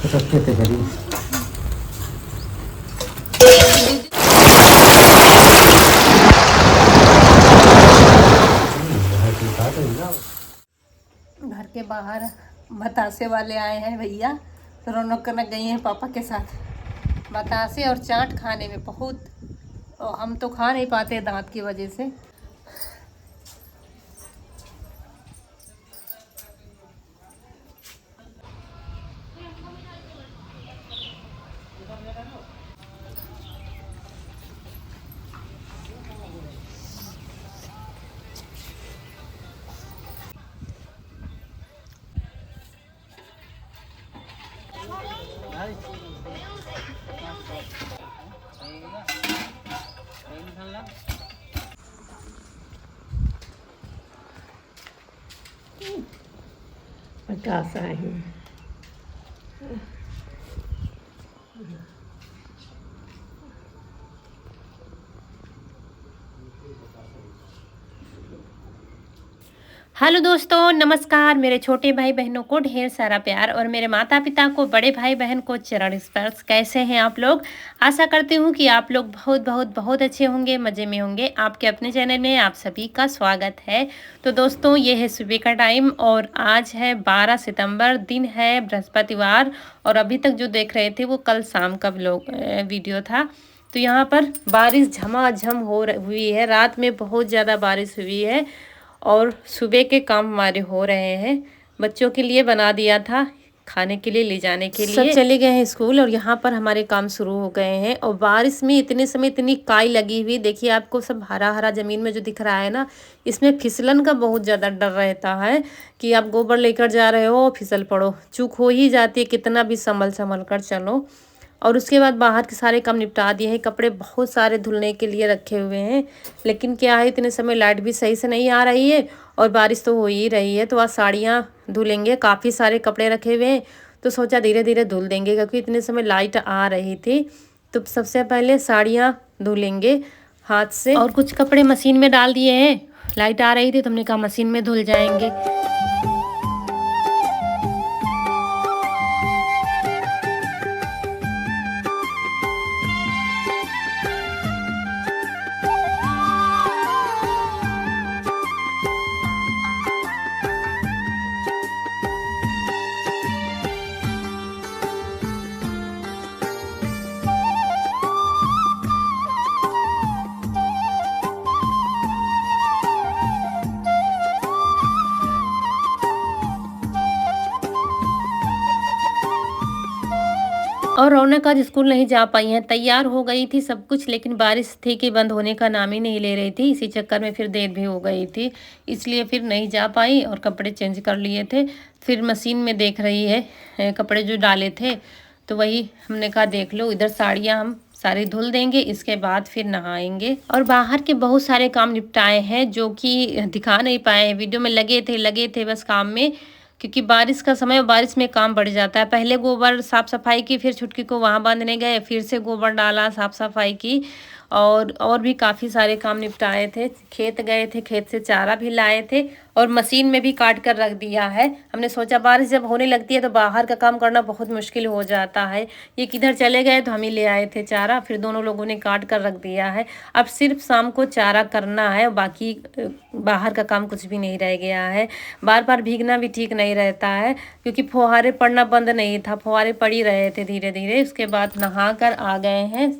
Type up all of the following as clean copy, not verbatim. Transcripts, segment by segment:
अच्छे से करिए। घर के बाहर बतासे वाले आए हैं भैया, तो रौनक करने गई हैं पापा के साथ। बतासे और चाट खाने में बहुत, और हम तो खा नहीं पाते दांत की वजह से। पचास आए हैं। हेलो दोस्तों, नमस्कार। मेरे छोटे भाई बहनों को ढेर सारा प्यार और मेरे माता पिता को, बड़े भाई बहन को चरण स्पर्श। कैसे हैं आप लोग? आशा करती हूँ कि आप लोग बहुत बहुत बहुत अच्छे होंगे, मज़े में होंगे। आपके अपने चैनल में आप सभी का स्वागत है। तो दोस्तों, ये है सुबह का टाइम और आज है 12 सितंबर, दिन है बृहस्पतिवार। और अभी तक जो देख रहे थे वो कल शाम का वीडियो था। तो यहाँ पर बारिश झमाझम हुई है। रात में बहुत ज़्यादा बारिश हुई है और सुबह के काम हमारे हो रहे हैं। बच्चों के लिए बना दिया था, खाने के लिए ले जाने के लिए सब चले गए हैं स्कूल, और यहाँ पर हमारे काम शुरू हो गए हैं। और बारिश में इतने समय इतनी काई लगी हुई, देखिए आपको सब हरा हरा ज़मीन में जो दिख रहा है ना, इसमें फिसलन का बहुत ज़्यादा डर रहता है कि आप गोबर लेकर जा रहे हो, फिसल पड़ो, चूक हो ही जाती है, कितना भी संभल संभल कर चलो। और उसके बाद बाहर के सारे काम निपटा दिए हैं। कपड़े बहुत सारे धुलने के लिए रखे हुए हैं, लेकिन क्या है, इतने समय लाइट भी सही से नहीं आ रही है और बारिश तो हो ही रही है। तो आज साड़ियाँ धुलेंगे, काफ़ी सारे कपड़े रखे हुए हैं, तो सोचा धीरे धीरे धुल देंगे क्योंकि इतने समय लाइट आ रही थी। तो सबसे पहले साड़ियाँ धुलेंगे हाथ से, और कुछ कपड़े मशीन में डाल दिए हैं। लाइट आ रही थी तो हमने कहा मशीन में धुल जाएंगे। और रौनक आज स्कूल नहीं जा पाई हैं। तैयार हो गई थी सब कुछ, लेकिन बारिश थी कि बंद होने का नाम ही नहीं ले रही थी। इसी चक्कर में फिर देर भी हो गई थी, इसलिए फिर नहीं जा पाई और कपड़े चेंज कर लिए थे। फिर मशीन में देख रही है कपड़े जो डाले थे, तो वही हमने कहा देख लो, इधर साड़ियाँ हम सारी धुल देंगे, इसके बाद फिर नहाएंगे। और बाहर के बहुत सारे काम निपटाए हैं जो कि दिखा नहीं पाए हैं वीडियो में। लगे थे बस काम में, क्योंकि बारिश का समय, बारिश में काम बढ़ जाता है। पहले गोबर साफ़ सफाई की, फिर छुटकी को वहाँ बांधने गए, फिर से गोबर डाला, साफ़ सफाई की, और भी काफ़ी सारे काम निपटाए थे। खेत गए थे, खेत से चारा भी लाए थे और मशीन में भी काट कर रख दिया है। हमने सोचा बारिश जब होने लगती है तो बाहर का काम करना बहुत मुश्किल हो जाता है। ये किधर चले गए तो हम ही ले आए थे चारा, फिर दोनों लोगों ने काट कर रख दिया है। अब सिर्फ शाम को चारा करना है, बाकी बाहर का काम कुछ भी नहीं रह गया है। बार बार भीगना भी ठीक नहीं रहता है, क्योंकि फुहारे पड़ना बंद नहीं था, फुहारे पड़ ही रहे थे धीरे धीरे। उसके बाद नहा कर आ गए हैं,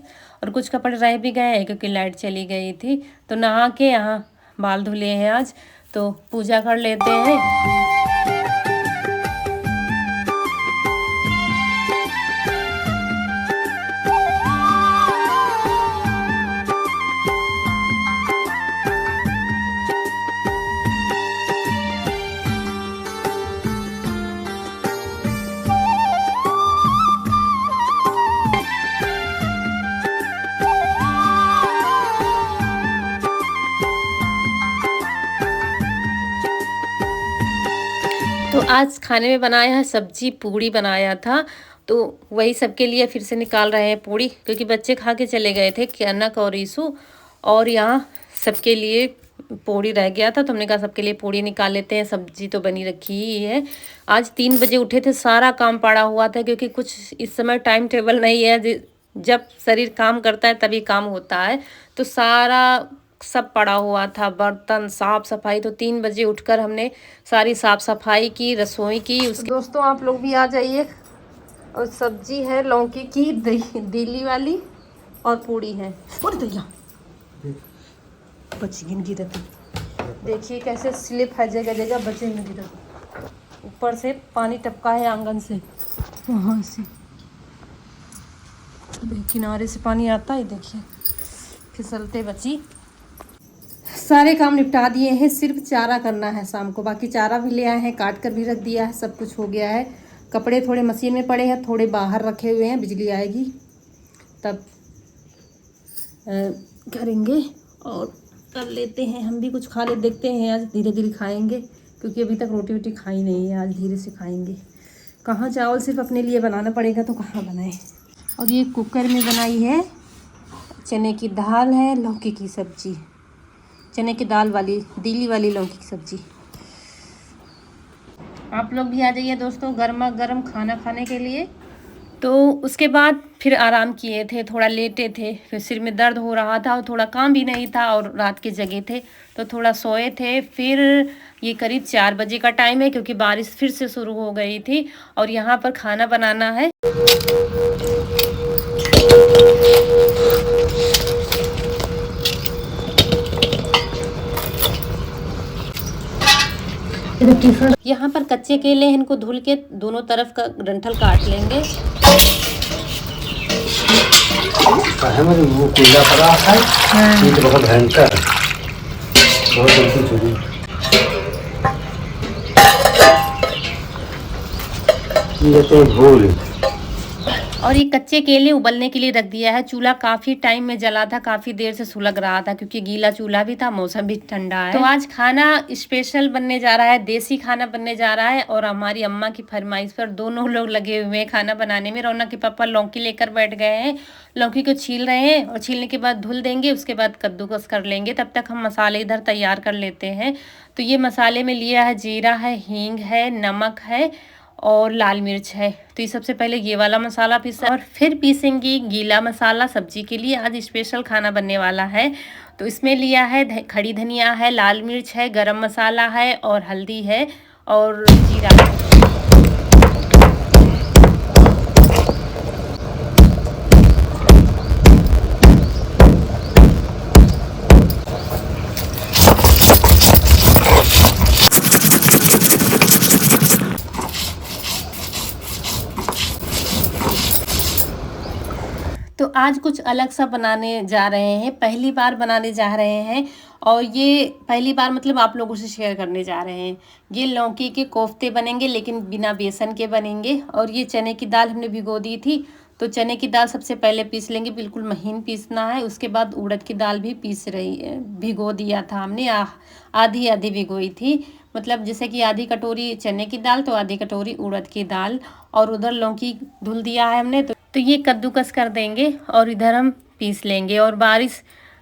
और कुछ कपड़े रह भी गए हैं क्योंकि लाइट चली गई थी। तो नहा के यहाँ बाल धुले हैं आज, तो पूजा कर लेते हैं। तो आज खाने में बनाया है सब्जी, पूड़ी बनाया था, तो वही सबके लिए फिर से निकाल रहे हैं पूड़ी, क्योंकि बच्चे खा के चले गए थे, कनक और ईशु, और यहाँ सबके लिए पूड़ी रह गया था तो हमने कहा सबके लिए पूड़ी निकाल लेते हैं। सब्जी तो बनी रखी ही है। आज 3 बजे उठे थे, सारा काम पड़ा हुआ था क्योंकि कुछ इस समय टाइम टेबल नहीं है। जब शरीर काम करता है तभी काम होता है, तो सारा सब पड़ा हुआ था, बर्तन साफ सफाई। तो 3 बजे उठकर हमने सारी साफ सफाई की, रसोई की। उसके दोस्तों आप लोग भी आ जाइए। और सब्जी है लौकी की दिल्ली वाली, और पूड़ी है। और दैया बची गिनगी रहती, देखिए कैसे स्लिप है, जगह जगह बचे में गिरत। ऊपर से पानी टपका है आंगन से, वहाँ से किनारे से पानी आता है। देखिए फिसलते बची। सारे काम निपटा दिए हैं, सिर्फ चारा करना है शाम को। बाकी चारा भी ले आए हैं, काट कर भी रख दिया है, सब कुछ हो गया है। कपड़े थोड़े मशीन में पड़े हैं, थोड़े बाहर रखे हुए हैं, बिजली आएगी तब करेंगे। और कर लेते हैं, हम भी कुछ खा ले, देखते हैं आज धीरे धीरे खाएंगे क्योंकि अभी तक रोटी वोटी खाई नहीं है। आज धीरे से खाएंगे। कहाँ चावल सिर्फ अपने लिए बनाना पड़ेगा तो कहाँ बनाए। और ये कुकर में बनाई है, चने की दाल है, लौकी की सब्जी, चने की दाल वाली दिल्ली वाली लौकी की सब्जी। आप लोग भी आ जाइए दोस्तों गर्मा गर्म खाना खाने के लिए। तो उसके बाद फिर आराम किए थे, थोड़ा लेटे थे, फिर सिर में दर्द हो रहा था और थोड़ा काम भी नहीं था और रात के जगे थे तो थोड़ा सोए थे। फिर ये करीब 4 बजे का टाइम है क्योंकि बारिश फिर से शुरू हो गई थी और यहाँ पर खाना बनाना है। यहाँ पर कच्चे केले हैं, इनको धुल के दोनों तरफ का डंठल काट लेंगे। वो कोयला पड़ा है, ये तो बहुत भयंकर, बहुत जल्दी चुरी। ये तो भूल। और ये कच्चे केले उबलने के लिए रख दिया है। चूल्हा काफ़ी टाइम में जला था, काफ़ी देर से सुलग रहा था क्योंकि गीला चूल्हा भी था, मौसम भी ठंडा है। तो आज खाना स्पेशल बनने जा रहा है, देसी खाना बनने जा रहा है। और हमारी अम्मा की फरमाइश पर दोनों लोग लगे हुए हैं खाना बनाने में। रौनक के पापा लौकी लेकर बैठ गए हैं, लौकी को छील रहे हैं और छीलने के बाद धुल देंगे, उसके बाद कद्दूकस कर लेंगे। तब तक हम मसाले इधर तैयार कर लेते हैं। तो ये मसाले में लिया है, जीरा है, हींग है, नमक है और लाल मिर्च है। तो ये सबसे पहले ये वाला मसाला पीसा और फिर पीसेंगे गीला मसाला सब्जी के लिए। आज स्पेशल खाना बनने वाला है। तो इसमें लिया है खड़ी धनिया है, लाल मिर्च है, गरम मसाला है और हल्दी है और जीरा है। तो आज कुछ अलग सा बनाने जा रहे हैं, पहली बार बनाने जा रहे हैं। और ये पहली बार मतलब आप लोगों से शेयर करने जा रहे हैं। ये लौकी के कोफ्ते बनेंगे लेकिन बिना बेसन के बनेंगे। और ये चने की दाल हमने भिगो दी थी, तो चने की दाल सबसे पहले पीस लेंगे, बिल्कुल महीन पीसना है। उसके बाद उड़द की दाल भी भिगो दिया था हमने, आधी आधी भिगोई थी। मतलब जैसे कि आधी कटोरी चने की दाल तो आधी कटोरी उड़द की दाल। और उधर लौकी धुल दिया है हमने, तो ये कद्दूकस कर देंगे और इधर हम पीस लेंगे। और बारिश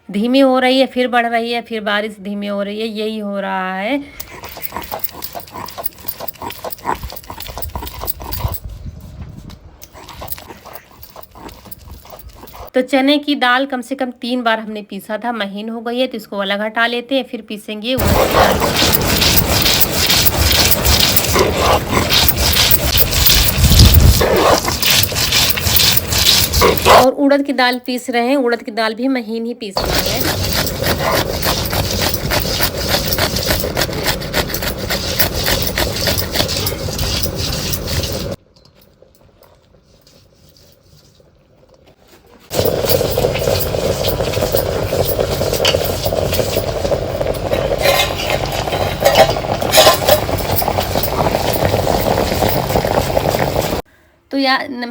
धीमी हो रही है, फिर बढ़ रही है, फिर बारिश धीमी हो रही है, यही हो रहा है। तो चने की दाल कम से कम 3 बार हमने पीसा था, महीन हो गई है तो इसको अलग हटा लेते हैं, फिर पीसेंगे उड़द की दाल। और उड़द की दाल पीस रहे हैं, उड़द की दाल भी महीन ही पीसना है। तो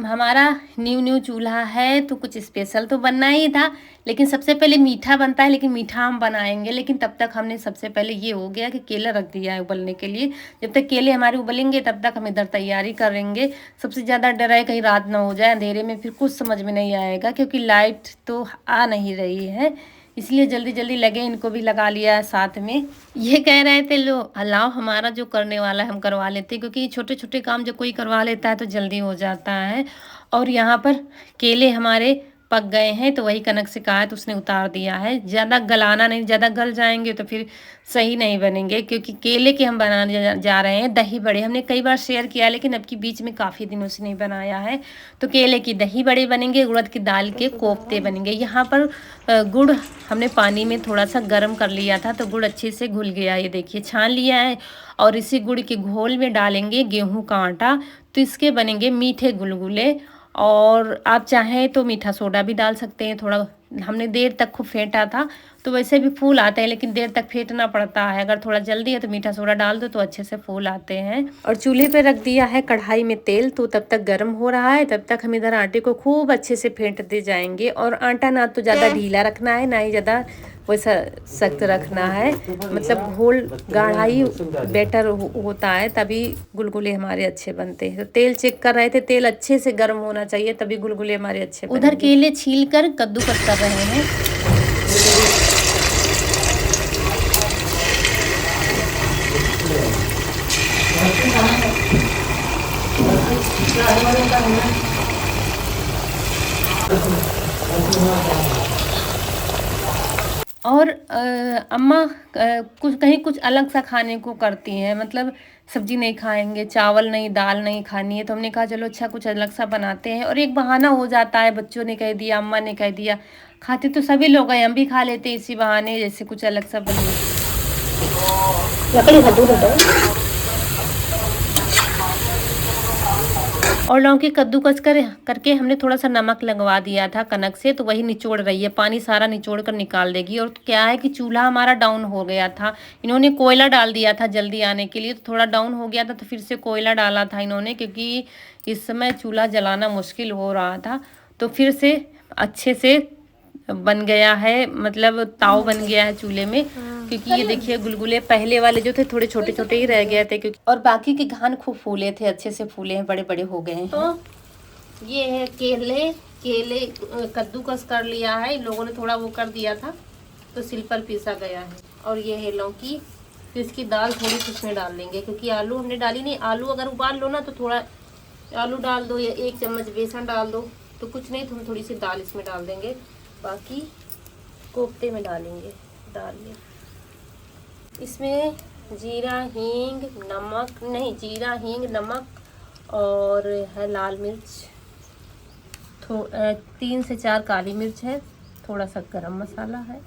हमारा न्यू चूल्हा है तो कुछ स्पेशल तो बनना ही था। लेकिन सबसे पहले मीठा बनता है, लेकिन मीठा हम बनाएंगे। लेकिन तब तक हमने सबसे पहले ये हो गया कि केला रख दिया है उबलने के लिए। जब तक केले हमारे उबलेंगे तब तक हम इधर तैयारी करेंगे। सबसे ज़्यादा डर है कहीं रात ना हो जाए, अंधेरे में फिर कुछ समझ में नहीं आएगा क्योंकि लाइट तो आ नहीं रही है। इसलिए जल्दी जल्दी लगे, इनको भी लगा लिया है साथ में। ये कह रहे थे लो अलाव हमारा जो करने वाला है हम करवा लेते हैं, क्योंकि छोटे छोटे काम जो कोई करवा लेता है तो जल्दी हो जाता है। और यहाँ पर केले हमारे पक गए हैं, तो वही कनक से कहा है तो उसने उतार दिया है। ज़्यादा गलाना नहीं, ज़्यादा गल जाएंगे तो फिर सही नहीं बनेंगे, क्योंकि केले के हम बनाने जा रहे हैं दही बड़े। हमने कई बार शेयर किया लेकिन अब की बीच में काफ़ी दिनों से नहीं बनाया है। तो केले की दही बड़े बनेंगे, उड़द की दाल के कोफ्ते बनेंगे। यहाँ पर गुड़ हमने पानी में थोड़ा सा गर्म कर लिया था, तो गुड़ अच्छे से घुल गया, ये देखिए छान लिया है। और इसी गुड़ के घोल में डालेंगे गेहूं का आटा, तो इसके बनेंगे मीठे गुलगुले। और आप चाहें तो मीठा सोडा भी डाल सकते हैं थोड़ा। हमने देर तक खूब फेंटा था, तो वैसे भी फूल आते हैं लेकिन देर तक फेंटना पड़ता है। अगर थोड़ा जल्दी है तो मीठा सोडा डाल दो तो अच्छे से फूल आते हैं। और चूल्हे पे रख दिया है कढ़ाई में तेल, तो तब तक गर्म हो रहा है, तब तक हम इधर आटे को खूब अच्छे से फेंटते जाएंगे। और आटा ना तो ज़्यादा ढीला रखना है, ना ही ज़्यादा वैसा सख्त रखना है, मतलब घोल गाढ़ा ही बेटर होता है, तभी गुलगुले हमारे अच्छे बनते हैं। तो तेल चेक कर रहे थे, तेल अच्छे से गर्म होना चाहिए तभी गुलगुले हमारे अच्छे बनेंगे। उधर केले छील कर कद्दूकस कर रहे हैं। और अम्मा कुछ अलग सा खाने को करती हैं, मतलब सब्जी नहीं खाएंगे, चावल नहीं, दाल नहीं खानी है। तो हमने कहा चलो अच्छा कुछ अलग सा बनाते हैं, और एक बहाना हो जाता है। बच्चों ने कह दिया, अम्मा ने कह दिया, खाते तो सभी लोग हैं, हम भी खा लेते हैं इसी बहाने, जैसे कुछ अलग सा बने। और लौकी कद्दूकस करके हमने थोड़ा सा नमक लगवा दिया था कनक से, तो वही निचोड़ रही है, पानी सारा निचोड़ कर निकाल देगी। और क्या है कि चूल्हा हमारा डाउन हो गया था, इन्होंने कोयला डाल दिया था जल्दी आने के लिए, तो थोड़ा डाउन हो गया था, तो फिर से कोयला डाला था इन्होंने, क्योंकि इस समय चूल्हा जलाना मुश्किल हो रहा था। तो फिर से अच्छे से बन गया है, मतलब ताव बन गया है चूल्हे में। क्योंकि ये देखिए गुलगुले पहले वाले जो थे थोड़े छोटे छोटे ही रह गए थे, क्योंकि और बाकी के घान खूब फूले थे, अच्छे से फूले हैं, बड़े बड़े हो गए हैं। तो ये है केले कद्दूकस कर लिया है, इन लोगों ने थोड़ा वो कर दिया था तो सिल पर पीसा गया है। और ये है लौकी, तो इसकी दाल थोड़ी सी इसमें डाल देंगे, क्योंकि आलू हमने डाली नहीं। आलू अगर उबाल लो ना तो थोड़ा आलू डाल दो, या 1 चम्मच बेसन डाल दो, तो कुछ नहीं, तो हम थोड़ी सी दाल इसमें डाल देंगे, बाकी कोफ्ते में डालेंगे। डाल लिया इसमें जीरा हींग नमक और है लाल मिर्च, 3 से 4 काली मिर्च है, थोड़ा सा गरम मसाला है।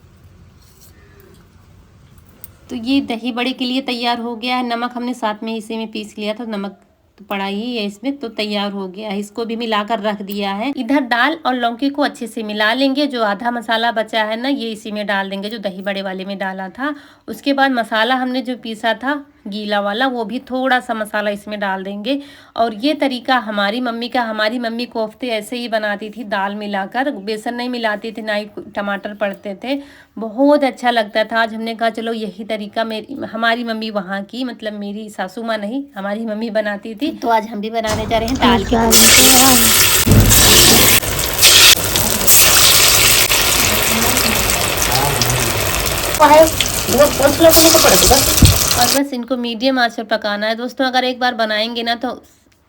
तो ये दही बड़े के लिए तैयार हो गया है। नमक हमने साथ में इसी में पीस लिया था, नमक तो पड़ा ही है इसमें, तो तैयार हो गया है। इसको भी मिलाकर रख दिया है। इधर दाल और लौकी को अच्छे से मिला लेंगे। जो आधा मसाला बचा है ना, ये इसी में डाल देंगे, जो दही बड़े वाले में डाला था। उसके बाद मसाला हमने जो पीसा था गीला वाला, वो भी थोड़ा सा मसाला इसमें डाल देंगे। और ये तरीका हमारी मम्मी का, हमारी मम्मी कोफ्ते ऐसे ही बनाती थी, दाल मिलाकर, बेसन नहीं मिलाती थी, ना ही टमाटर पड़ते थे, बहुत अच्छा लगता था। आज हमने कहा चलो यही तरीका हमारी मम्मी वहाँ की, मतलब मेरी सासू माँ नहीं, हमारी मम्मी बनाती थी, तो आज हम भी बनाने जा रहे हैं दाल की। और बस इनको मीडियम आंच पर पकाना है दोस्तों। अगर एक बार बनाएंगे ना तो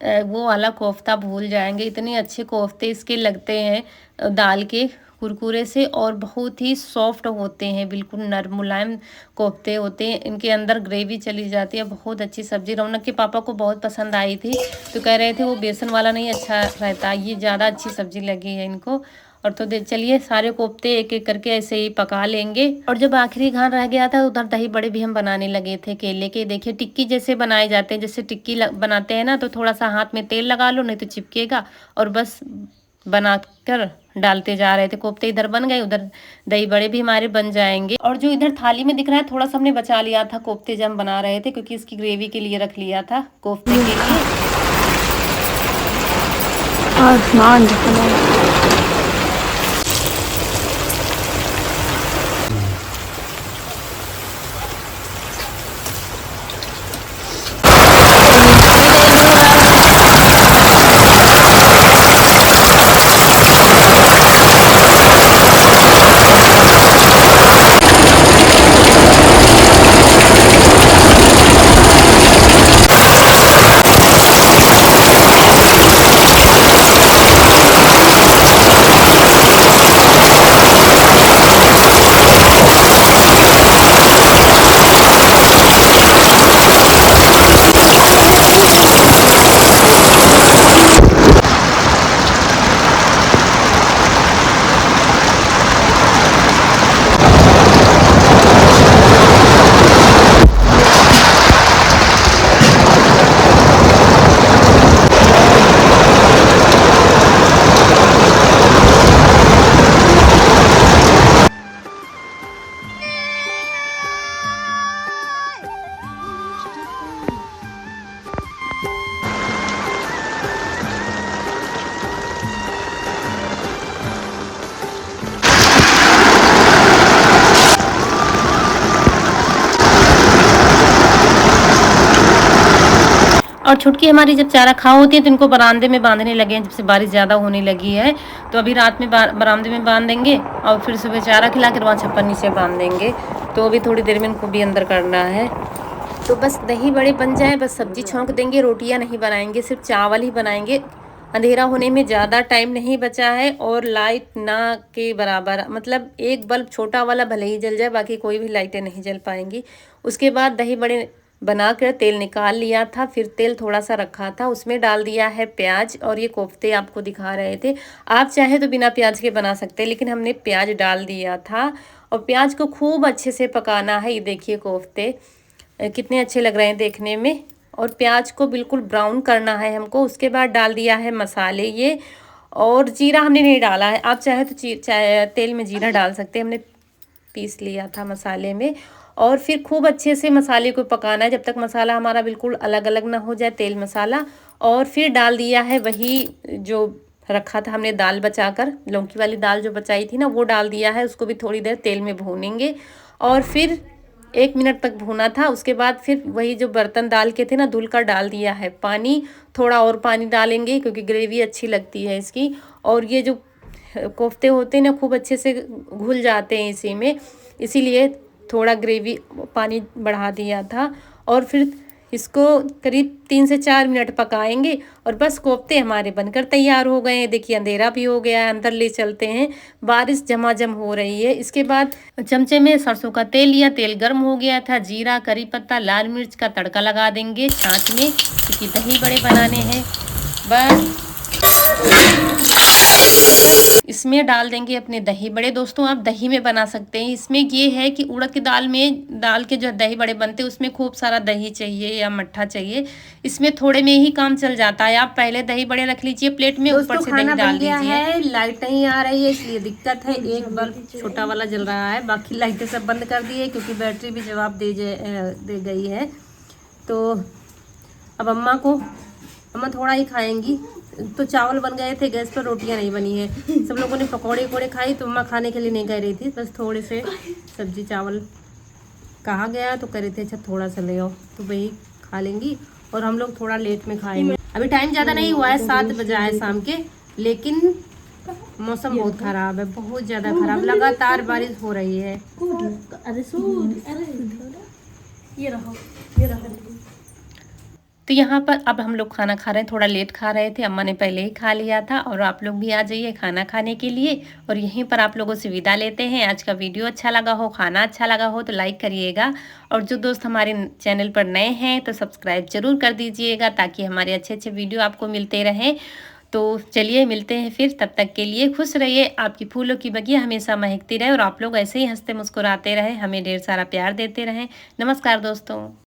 वो वाला कोफ्ता भूल जाएंगे। इतने अच्छे कोफ्ते इसके लगते हैं दाल के, कुरकुरे से, और बहुत ही सॉफ्ट होते हैं, बिल्कुल नरम मुलायम कोफ्ते होते हैं। इनके अंदर ग्रेवी चली जाती है, बहुत अच्छी सब्जी। रौनक के पापा को बहुत पसंद आई थी, तो कह रहे थे वो बेसन वाला नहीं अच्छा रहता, ये ज़्यादा अच्छी सब्जी लगी है इनको। और तो चलिए सारे कोफ्ते एक एक करके ऐसे ही पका लेंगे। और जब आखिरी घान रह गया था, उधर दही बड़े भी हम बनाने लगे थे केले के। देखिए टिक्की जैसे बनाए जाते हैं, जैसे टिक्की बनाते हैं ना, तो थोड़ा सा हाथ में तेल लगा लो, नहीं तो चिपकेगा, और बस बनाकर डालते जा रहे थे। कोफ्ते इधर बन गए, उधर दही बड़े भी हमारे बन जाएंगे। और जो इधर थाली में दिख रहा है, थोड़ा सा हमने बचा लिया था कोफ्ते जब हम बना रहे थे, क्योंकि इसकी ग्रेवी के लिए रख लिया था कोफ्ते के लिए। और छुटकी हमारी जब चारा खा होती है तो इनको बरामदे में बांधने लगे हैं, जब से बारिश ज़्यादा होने लगी है। तो अभी रात में बरामदे में बांध देंगे और फिर सुबह चारा खिला कर वहाँ छप्पर नीचे बांध देंगे। तो अभी थोड़ी देर में इनको भी अंदर करना है। तो बस दही बड़े बन जाए, बस सब्जी छौंक देंगे, रोटियां नहीं बनाएंगे, सिर्फ चावल ही बनाएंगे। अंधेरा होने में ज़्यादा टाइम नहीं बचा है और लाइट ना के बराबर, मतलब एक बल्ब छोटा वाला भले ही जल जाए, बाकी कोई भी लाइटें नहीं जल पाएंगी। उसके बाद दही बड़े बना कर तेल निकाल लिया था, फिर तेल थोड़ा सा रखा था, उसमें डाल दिया है प्याज और ये कोफ्ते आपको दिखा रहे थे। आप चाहे तो बिना प्याज के बना सकते हैं, लेकिन हमने प्याज डाल दिया था और प्याज को खूब अच्छे से पकाना है। ये देखिए कोफ्ते कितने अच्छे लग रहे हैं देखने में, और प्याज को बिल्कुल ब्राउन करना है हमको। उसके बाद डाल दिया है मसाले ये, और जीरा हमने नहीं डाला है, आप चाहे तो तेल में जीरा डाल सकते हैं, हमने पीस लिया था मसाले में। और फिर खूब अच्छे से मसाले को पकाना है जब तक मसाला हमारा बिल्कुल अलग अलग ना हो जाए, तेल मसाला। और फिर डाल दिया है वही जो रखा था हमने दाल बचाकर, लौकी वाली दाल जो बचाई थी ना, वो डाल दिया है। उसको भी थोड़ी देर तेल में भूनेंगे और फिर 1 मिनट तक भूना था। उसके बाद फिर वही जो बर्तन डाल के थे ना, धुल कर डाल दिया है पानी, थोड़ा और पानी डालेंगे क्योंकि ग्रेवी अच्छी लगती है इसकी। और ये जो कोफ्ते होते हैं ना, खूब अच्छे से घुल जाते हैं इसी में, इसीलिए थोड़ा ग्रेवी पानी बढ़ा दिया था। और फिर इसको करीब 3 से 4 मिनट पकाएंगे और बस कोफ्ते हमारे बनकर तैयार हो गए हैं। देखिए अंधेरा भी हो गया है, अंदर ले चलते हैं, बारिश झमाझम हो रही है। इसके बाद चमचे में सरसों का तेल लिया, तेल गर्म हो गया था, जीरा, करी पत्ता, लाल मिर्च का तड़का लगा देंगे छाछ में, क्योंकि दही बड़े बनाने हैं। बस इसमें डाल देंगे अपने दही बड़े। दोस्तों आप दही में बना सकते हैं, इसमें ये है कि उड़द की दाल में डाल के जो दही बड़े बनते हैं उसमें खूब सारा दही चाहिए या मट्ठा चाहिए, इसमें थोड़े में ही काम चल जाता है। आप पहले दही बड़े रख लीजिए प्लेट में, ऊपर से दही डाल दीजिए। लाइट नहीं आ रही है इसलिए दिक्कत है, एक बल्ब छोटा वाला जल रहा है, बाकी लाइटें सब बंद कर दी है क्योंकि बैटरी भी जवाब दे गई है। तो अब अम्मा थोड़ा ही खाएंगी, तो चावल बन गए थे गैस पर, रोटियां नहीं बनी है। सब लोगों ने पकौड़े खाई, तो अम्मा खाने के लिए नहीं कह रही थी, बस थोड़े से सब्जी चावल कहा गया तो कह रहे थे अच्छा थोड़ा सा ले आओ, तो वही खा लेंगी। और हम लोग थोड़ा लेट में खाएंगे, अभी टाइम ज़्यादा नहीं हुआ है, 7 बजा है शाम के, लेकिन मौसम बहुत ख़राब है, बहुत ज़्यादा ख़राब, लगातार बारिश हो रही है। तो यहाँ पर अब हम लोग खाना खा रहे हैं, थोड़ा लेट खा रहे थे, अम्मा ने पहले ही खा लिया था। और आप लोग भी आ जाइए खाना खाने के लिए, और यहीं पर आप लोगों से विदा लेते हैं। आज का वीडियो अच्छा लगा हो, खाना अच्छा लगा हो तो लाइक करिएगा, और जो दोस्त हमारे चैनल पर नए हैं तो सब्सक्राइब जरूर कर दीजिएगा, ताकि हमारे अच्छे अच्छे वीडियो आपको मिलते रहें। तो चलिए मिलते हैं फिर, तब तक के लिए खुश रहिए, आपकी फूलों की बगिया हमेशा महकती रहे, और आप लोग ऐसे ही हंसते मुस्कुराते रहें, हमें ढेर सारा प्यार देते रहें। नमस्कार दोस्तों।